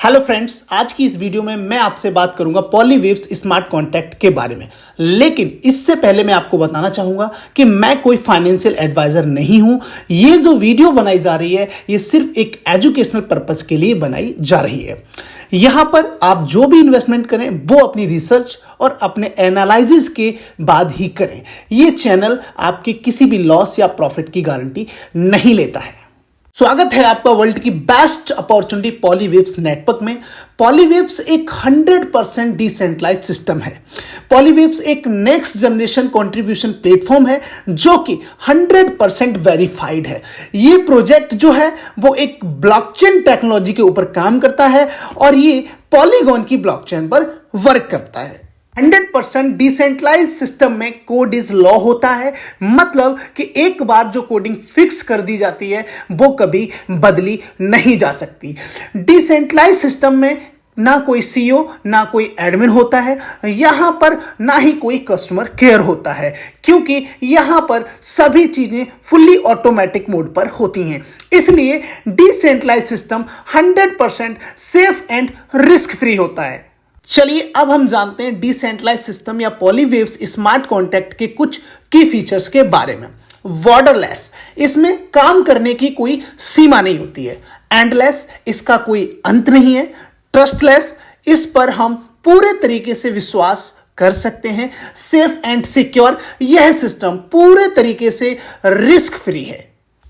Hello friends, आज की इस वीडियो में मैं आपसे बात करूंगा पॉलीवेव्स स्मार्ट कॉन्ट्रैक्ट के बारे में। लेकिन इससे पहले मैं आपको बताना चाहूंगा कि मैं कोई फाइनेंशियल एडवाइजर नहीं हूं। ये जो वीडियो बनाई जा रही है ये सिर्फ एक एजुकेशनल पर्पस के लिए बनाई जा रही है। यहां पर आप जो भी इन्वेस्टमेंट करें वो अपनी रिसर्च और अपने एनालिसिस के बाद ही करें। ये चैनल आपके किसी भी लॉस या प्रॉफिट की गारंटी नहीं लेता है। स्वागत है आपका वर्ल्ड की बेस्ट अपॉर्चुनिटी पॉलीवेव्स नेटवर्क में। पॉलीवेव्स एक 100% डिसेंट्रलाइज्ड सिस्टम है। पॉलीवेव्स एक नेक्स्ट जनरेशन कंट्रीब्यूशन प्लेटफॉर्म है जो कि 100% वेरीफाइड है। ये प्रोजेक्ट जो है वो एक ब्लॉकचेन टेक्नोलॉजी के ऊपर काम करता है और ये पॉलीगॉन की ब्लॉकचेन पर वर्क करता है। 100% डिसेंट्रलाइज सिस्टम में कोड इज लॉ होता है, मतलब कि एक बार जो कोडिंग फिक्स कर दी जाती है वो कभी बदली नहीं जा सकती। डिसेंट्रलाइज सिस्टम में ना कोई सीईओ ना कोई एडमिन होता है, यहां पर ना ही कोई कस्टमर केयर होता है, क्योंकि यहां पर सभी चीजें फुल्ली ऑटोमेटिक मोड पर होती हैं। इसलिए decentralize system 100% safe and risk free होता है। चलिए अब हम जानते हैं डिसेंट्रलाइज सिस्टम या पॉलीवेव्स स्मार्ट कॉन्ट्रैक्ट के कुछ की फीचर्स के बारे में। बॉर्डरलेस, इसमें काम करने की कोई सीमा नहीं होती है। एंडलेस, इसका कोई अंत नहीं है। ट्रस्टलेस, इस पर हम पूरे तरीके से विश्वास कर सकते हैं। सेफ एंड सिक्योर, यह सिस्टम पूरे तरीके से रिस्क फ्री है।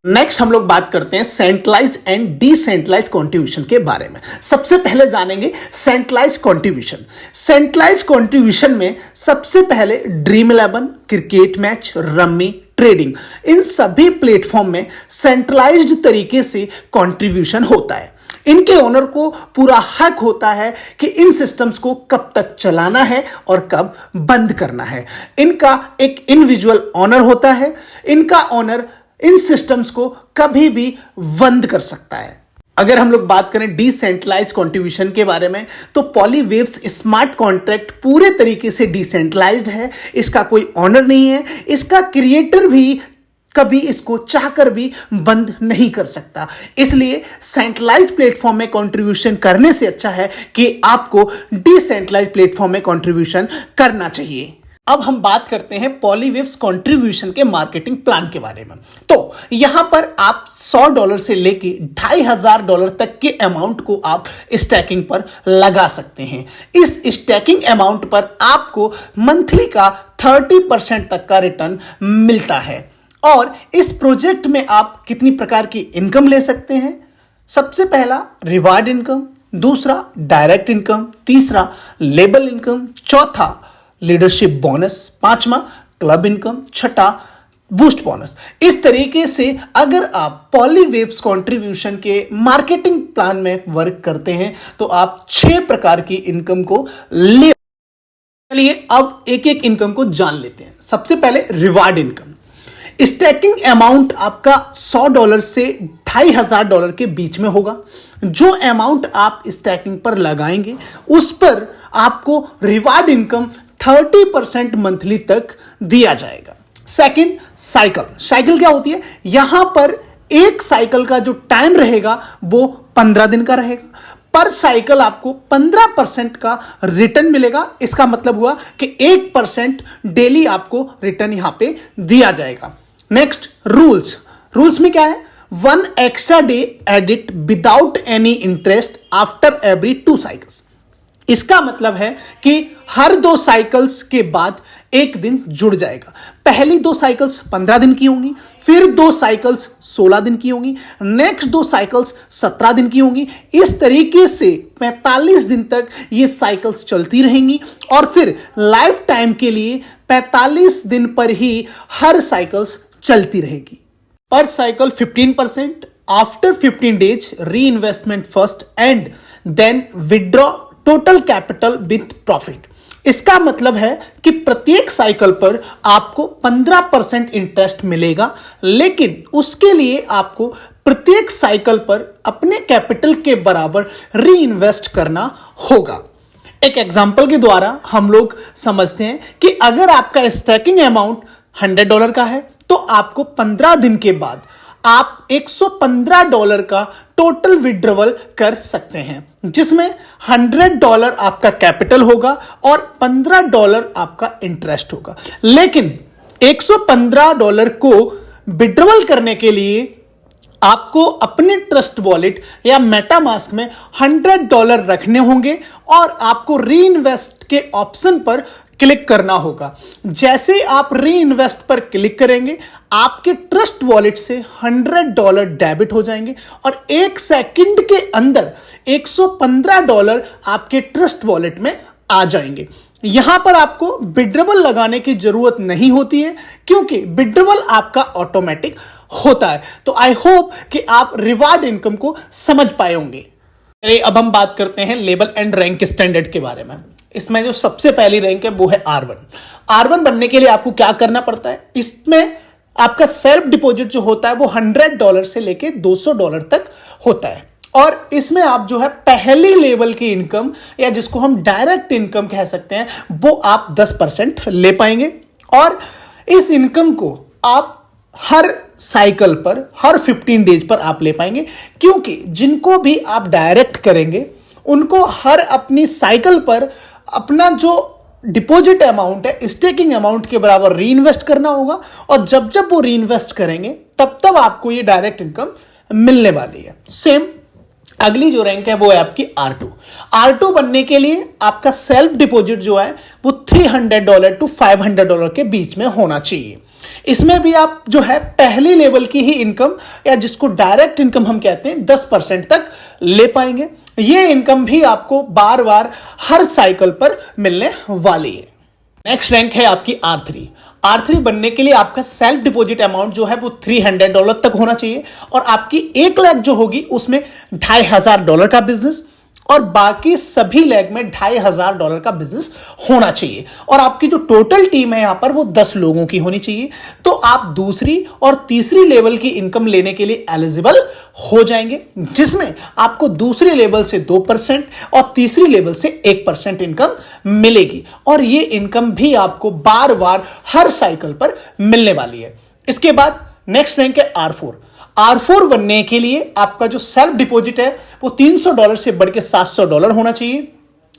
नेक्स्ट हम लोग बात करते हैं सेंट्रलाइज एंड डिसेंट्रलाइज कंट्रीब्यूशन के बारे में। सबसे पहले जानेंगे सेंट्रलाइज कंट्रीब्यूशन। सेंट्रलाइज कंट्रीब्यूशन में सबसे पहले dream 11, cricket match, rummy, trading, इन सभी प्लेटफॉर्म में सेंट्रलाइज्ड तरीके से कंट्रीब्यूशन होता है। इनके ओनर को पूरा हक होता है कि इन सिस्टम्स को कब तक चलाना है और कब बंद करना है। इनका एक इंडिविजुअल ओनर होता है। इनका ओनर इन सिस्टम्स को कभी भी बंद कर सकता है। अगर हम लोग बात करें डिसेंट्रलाइज कंट्रीब्यूशन के बारे में, तो पॉलीवेव्स स्मार्ट कॉन्ट्रैक्ट पूरे तरीके से डिसेंट्रलाइज्ड है। इसका कोई ओनर नहीं है। इसका क्रिएटर भी कभी इसको चाहकर भी बंद नहीं कर सकता। इसलिए सेंट्रलाइज्ड प्लेटफॉर्म में कंट्रीब्यूशन करने से अच्छा है कि आपको डिसेंट्रलाइज्ड प्लेटफॉर्म में कंट्रीब्यूशन करना चाहिए। अब हम बात करते हैं पॉलीवेव्स कंट्रीब्यूशन के मार्केटिंग प्लान के बारे में। तो यहां पर आप $100 से लेके $2500 तक के अमाउंट को आप स्टैकिंग पर लगा सकते हैं। इस स्टैकिंग अमाउंट पर आपको मंथली का 30% तक का रिटर्न मिलता है। और इस प्रोजेक्ट में आप कितनी प्रकार की इनकम ले सकते हैं? सबसे पहला रिवार्ड इनकम, दूसरा डायरेक्ट इनकम, तीसरा लेबल इनकम, चौथा लीडरशिप बोनस, पांचवा क्लब इनकम, छठा बूस्ट बोनस। इस तरीके से अगर आप पॉलीवेव्स कंट्रीब्यूशन के मार्केटिंग प्लान में वर्क करते हैं तो आप 6 प्रकार की इनकम को ले। चलिए अब एक एक इनकम को जान लेते हैं। सबसे पहले रिवार्ड इनकम। स्टैकिंग अमाउंट आपका $100 से $2500 के बीच में होगा। जो अमाउंट आप स्टैकिंग पर लगाएंगे उस पर आपको रिवार्ड इनकम 30% मंथली तक दिया जाएगा। सेकंड, साइकिल क्या होती है? यहां पर एक साइकिल का जो टाइम रहेगा वो 15 दिन का रहेगा। पर साइकिल आपको 15% का रिटर्न मिलेगा। इसका मतलब हुआ कि 1% डेली आपको रिटर्न यहां पे दिया जाएगा। नेक्स्ट, रूल्स में क्या है? 1 extra day edit without any interest after every 2 cycles. इसका मतलब है कि हर 2 साइकिल्स के बाद एक दिन जुड़ जाएगा। पहली 2 साइकिल्स 15 दिन की होंगी, फिर 2 साइकिल्स 16 दिन की होंगी, नेक्स्ट 2 साइकिल्स 17 दिन की होंगी। इस तरीके से 45 दिन तक ये साइकिल्स चलती रहेंगी और फिर लाइफ टाइम के लिए 45 दिन पर ही हर साइकिल्स चलती रहेगी। पर cycle 15%, after 15 days reinvestment first and then withdraw total capital with profit. इसका मतलब है कि प्रत्येक साइकिल पर आपको 15% इंटरेस्ट मिलेगा, लेकिन उसके लिए आपको प्रत्येक साइकिल पर अपने कैपिटल के बराबर री इन्वेस्ट करना होगा। एक एग्जांपल के द्वारा हम लोग समझते हैं कि अगर आपका स्टैकिंग अमाउंट $100 का है तो आपको 15 दिन के बाद आप $115 का टोटल विड्रॉवल कर सकते हैं, जिसमें $100 आपका कैपिटल होगा और $15 आपका इंटरेस्ट होगा। लेकिन $115 को विड्रॉवल करने के लिए आपको अपने ट्रस्ट वॉलेट या मेटामास्क में $100 रखने होंगे और आपको री इन्वेस्ट के ऑप्शन पर क्लिक करना होगा। जैसे ही आप री इन्वेस्ट पर क्लिक करेंगे, आपके ट्रस्ट वॉलेट से $100 डेबिट हो जाएंगे और 1 सेकंड के अंदर $115 आपके ट्रस्ट वॉलेट में आ जाएंगे। यहां पर आपको विड्रॉवल लगाने की जरूरत नहीं होती है, क्योंकि विड्रॉवल आपका ऑटोमेटिक होता है। तो आई होप कि आप रिवार्ड इनकम को समझ पाए होंगे। चलिए अब हम बात करते हैं लेवल एंड रैंक स्टैंडर्ड के बारे में। इसमें जो सबसे पहली रैंक है वो है R1। R1 बनने के लिए आपको क्या करना पड़ता है, इसमें आपका सेल्फ डिपॉजिट जो होता है वो $100 से लेके $200 तक होता है। और इसमें आप जो है पहली लेवल की इनकम या जिसको हम डायरेक्ट इनकम कह सकते हैं, वो आप 10% ले पाएंगे। और इस इनकम को आप हर साइकिल पर, हर 15 डेज पर आप ले पाएंगे, क्योंकि जिनको भी आप डायरेक्ट करेंगे उनको हर अपनी साइकिल पर अपना जो डिपॉजिट अमाउंट है, स्टेकिंग अमाउंट के बराबर री इन्वेस्ट करना होगा। और जब जब वो री इन्वेस्ट करेंगे तब तब आपको ये डायरेक्ट इनकम मिलने वाली है। सेम अगली जो रैंक है वो है आपकी R2। R2 बनने के लिए आपका सेल्फ डिपॉजिट जो है वो $300 to $500 के बीच में होना चाहिए। इसमें भी आप जो है पहली लेवल की ही इनकम या जिसको डायरेक्ट इनकम हम कहते हैं 10% तक ले पाएंगे। ये इनकम भी आपको बार बार हर साइकिल पर मिलने वाली है। नेक्स्ट रैंक है आपकी R3। R3 बनने के लिए आपका सेल्फ डिपॉजिट अमाउंट जो है वो $300 तक होना चाहिए और आपकी 1 लाख जो होगी उसमें $2500 का बिजनेस और बाकी सभी लेग में $2500 का बिजनेस होना चाहिए। और आपकी जो टोटल टीम है यहां पर वो 10 लोगों की होनी चाहिए। तो आप दूसरी और तीसरी लेवल की इनकम लेने के लिए एलिजिबल हो जाएंगे, जिसमें आपको दूसरी लेवल से 2% और तीसरी लेवल से 1% इनकम मिलेगी। और ये इनकम भी आपको बार बार हर साइकिल पर मिलने वाली है। इसके बाद नेक्स्ट रैंक है R4। R4 बनने के लिए आपका जो सेल्फ डिपॉजिट है वो $300 से बढ़ के $700 होना चाहिए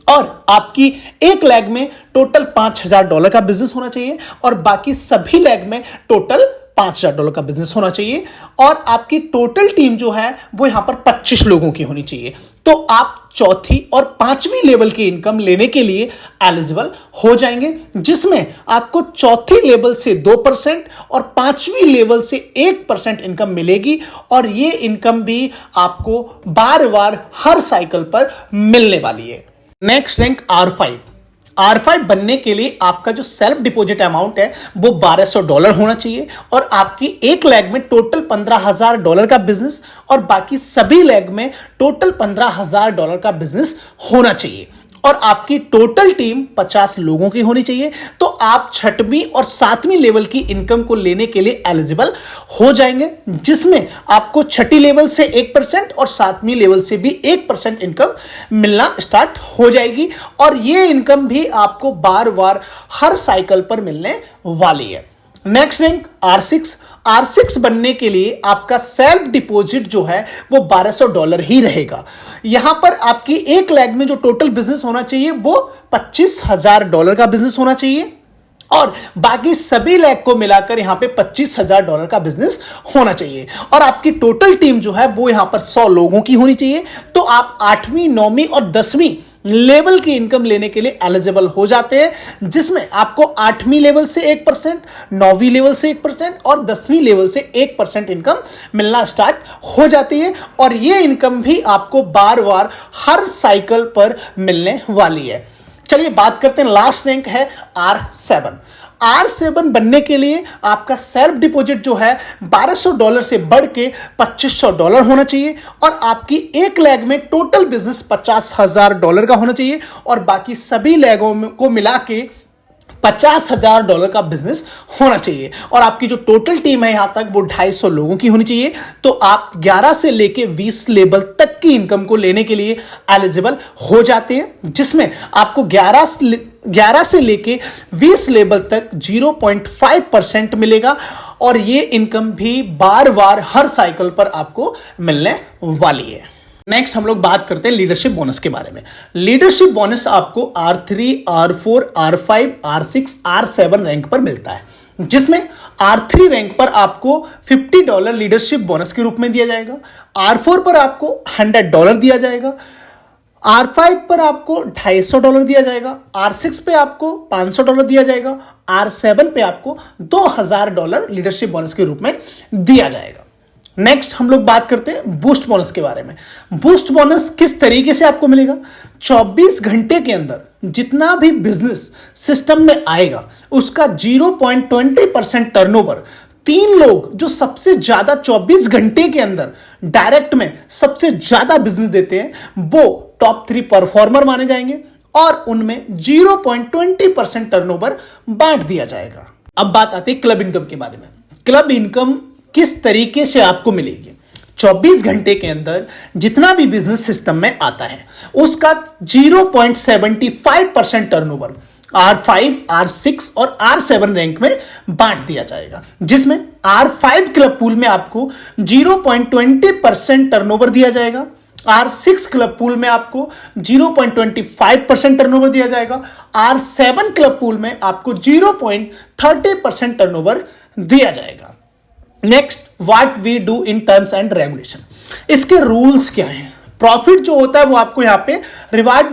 और आपकी 1 लेग में टोटल $5000 का बिजनेस होना चाहिए और बाकी सभी लेग में टोटल $5000 का बिजनेस होना चाहिए। और आपकी टोटल टीम जो है वो यहां पर 25 लोगों की होनी चाहिए। तो आप चौथी और 5वीं लेवल की इनकम लेने के लिए एलिजिबल हो जाएंगे, जिसमें आपको चौथी लेवल से 2% और 5वीं लेवल से 1% इनकम मिलेगी। और ये इनकम भी आपको बार बार हर साइकिल पर मिलने वाली है। Next rank R5। R5 बनने के लिए आपका जो सेल्फ डिपॉजिट अमाउंट है वो $1200 होना चाहिए और आपकी 1 लेग में टोटल $15000 का बिजनेस और बाकी सभी लेग में टोटल $15000 का बिजनेस होना चाहिए। और आपकी टोटल टीम 50 लोगों की होनी चाहिए। तो आप 6वीं और 7वीं लेवल की इनकम को लेने के लिए एलिजिबल हो जाएंगे, जिसमें आपको 6ठी लेवल से 1% और 7वीं लेवल से भी 1% इनकम मिलना स्टार्ट हो जाएगी। और ये इनकम भी आपको बार बार हर साइकिल पर मिलने वाली है। Next rank R6। R6 बनने के लिए आपका सेल्फ डिपॉजिट जो है वो $1200 ही रहेगा। यहां पर आपकी 1 लेग में जो टोटल बिजनेस होना चाहिए वो $25000 का बिजनेस होना चाहिए और बाकी सभी लेग को मिलाकर यहां पे $25000 का बिजनेस होना चाहिए। और आपकी टोटल टीम जो है वो यहां पर 100 लोगों की होनी चाहिए। तो आप 8वीं, 9वीं और 10वीं लेवल की इनकम लेने के लिए एलिजिबल हो जाते हैं, जिसमें आपको 8वीं लेवल से 1%, 9वीं लेवल से 1% और 10वीं लेवल से 1% इनकम मिलना स्टार्ट हो जाती है। और ये इनकम भी आपको बार बार हर साइकिल पर मिलने वाली है। चलिए बात करते हैं, लास्ट रैंक है R7। R7 बनने के लिए आपका सेल्फ डिपॉजिट जो है $1200 से बढ़ के $2500 होना चाहिए और आपकी 1 लेग में टोटल बिजनेस $50000 का होना चाहिए और बाकी सभी लेगों को मिला के $50000 का बिजनेस होना चाहिए। और आपकी जो टोटल टीम है यहां तक वो 250 लोगों की होनी चाहिए। तो आप 11 से लेके 20 लेवल तक की इनकम को लेने के लिए एलिजिबल हो जाते हैं, जिसमें आपको 11 से लेके 20 लेवल तक 0.5% मिलेगा और ये इनकम भी बार बार हर साइकिल पर आपको मिलने वाली है। नेक्स्ट हम लोग बात करते हैं लीडरशिप बोनस के बारे में। लीडरशिप बोनस आपको R3, R4, R5, R6, R7 rank पर मिलता है, जिसमें R3 रैंक पर आपको $50 लीडरशिप बोनस के रूप में दिया जाएगा, R4 पर आपको $100 दिया जाएगा, R5 पर आपको $250 दिया जाएगा, R6 पे आपको $500 दिया जाएगा, R7 पे आपको $2000 लीडरशिप बोनस के रूप में दिया जाएगा। नेक्स्ट हम लोग बात करते हैं बूस्ट बोनस के बारे में। बूस्ट बोनस किस तरीके से आपको मिलेगा? 24 घंटे के अंदर जितना भी बिजनेस सिस्टम में आएगा उसका 0.20% टर्नओवर 3 लोग जो सबसे ज्यादा 24 घंटे के अंदर डायरेक्ट में सबसे ज्यादा बिजनेस देते हैं वो टॉप 3 परफॉर्मर माने जाएंगे और उनमें 0.20% टर्नओवर बांट दिया जाएगा। अब बात आती है क्लब इनकम के बारे में। क्लब इनकम किस तरीके से आपको मिलेगी? 24 घंटे के अंदर जितना भी बिजनेस सिस्टम में आता है उसका 0.75% टर्नओवर R5, R6 और R7 रैंक में बांट दिया जाएगा, जिसमें R5 क्लब पूल में आपको 0.20% टर्नओवर दिया जाएगा, R6 क्लब पूल में आपको 0.25% टर्नओवर दिया जाएगा, R7 क्लब पूल में आपको 0.30% टर्नओवर दिया जाएगा। Next, what we do in terms and regulation. इसके रूल्स क्या हैं? प्रॉफिट जो होता है वो आपको यहां पे रिवार्ड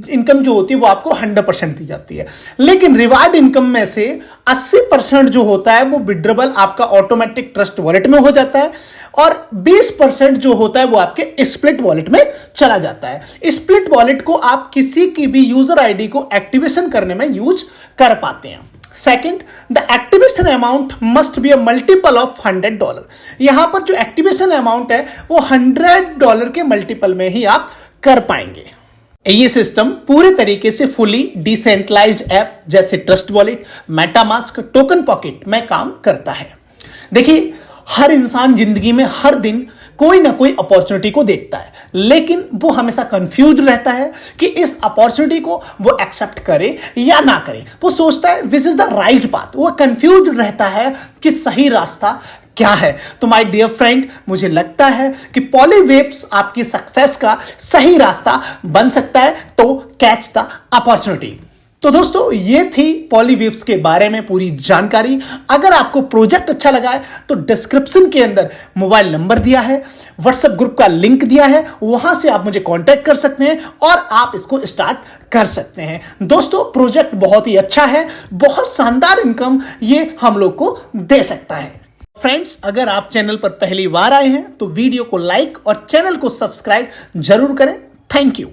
इनकम जो होती है वो आपको 100% दी जाती है, लेकिन रिवार्ड इनकम में से 80% जो होता है वो विड्रेबल आपका ऑटोमेटिक ट्रस्ट वॉलेट में हो जाता है और 20% जो होता है वो आपके स्प्लिट वॉलेट में चला जाता है। स्प्लिट वॉलेट को आप किसी की भी यूजर आईडी को एक्टिवेशन करने में यूज कर पाते हैं। Second, the activation amount must be a multiple of $100। यहां पर जो एक्टिवेशन अमाउंट है वो $100 के मल्टीपल में ही आप कर पाएंगे। ये सिस्टम पूरे तरीके से फुली डिसेंट्रलाइज्ड ऐप जैसे trust wallet, MetaMask, token pocket में काम करता है। देखिए, हर इंसान जिंदगी में हर दिन कोई ना कोई अपॉर्चुनिटी को देखता है, लेकिन वो हमेशा कंफ्यूज रहता है कि इस अपॉर्चुनिटी को वो एक्सेप्ट करे या ना करे। वो सोचता है which is the right path, वो कंफ्यूज रहता है कि सही रास्ता क्या है। तो माय डियर फ्रेंड, मुझे लगता है कि पॉलीवेव्स आपकी सक्सेस का सही रास्ता बन सकता है, तो कैच द अपॉर्चुनिटी। तो दोस्तों, ये थी पॉलीवेव्स के बारे में पूरी जानकारी। अगर आपको प्रोजेक्ट अच्छा लगा है तो डिस्क्रिप्शन के अंदर मोबाइल नंबर दिया है, व्हाट्सएप ग्रुप का लिंक दिया है, वहां से आप मुझे कांटेक्ट कर सकते हैं और आप इसको स्टार्ट कर सकते हैं। दोस्तों, प्रोजेक्ट बहुत ही अच्छा है, बहुत शानदार इनकम ये हम लोग को दे सकता है। फ्रेंड्स, अगर आप चैनल पर पहली बार आए हैं तो वीडियो को लाइक और चैनल को सब्सक्राइब जरूर करें। Thank you.